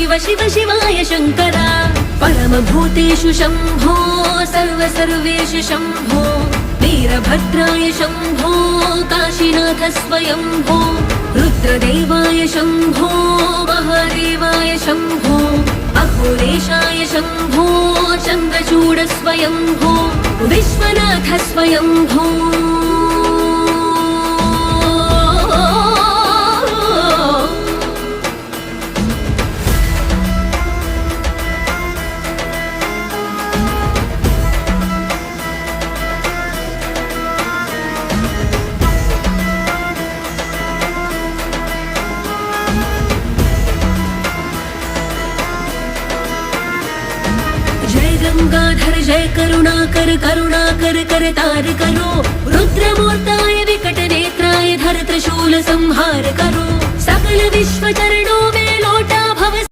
शिव शिव शिवाय शङ्करा परमभूतेषु शम्भो सर्वेषु शम्भो वीरभद्राय शम्भो काशीनाथ स्वयंभो रुद्रदेवाय शम्भो महादेवाय शम्भो अघोरेशाय शम्भो चन्द्रचूड स्वयंभो विश्वनाथ स्वयंभो गंगाधर जय करुणाकर करुणाकर करतार करो रुद्रमूर्ताय विकट नेत्राय धर त्रिशूल संहार करो सकल विश्व चरणों में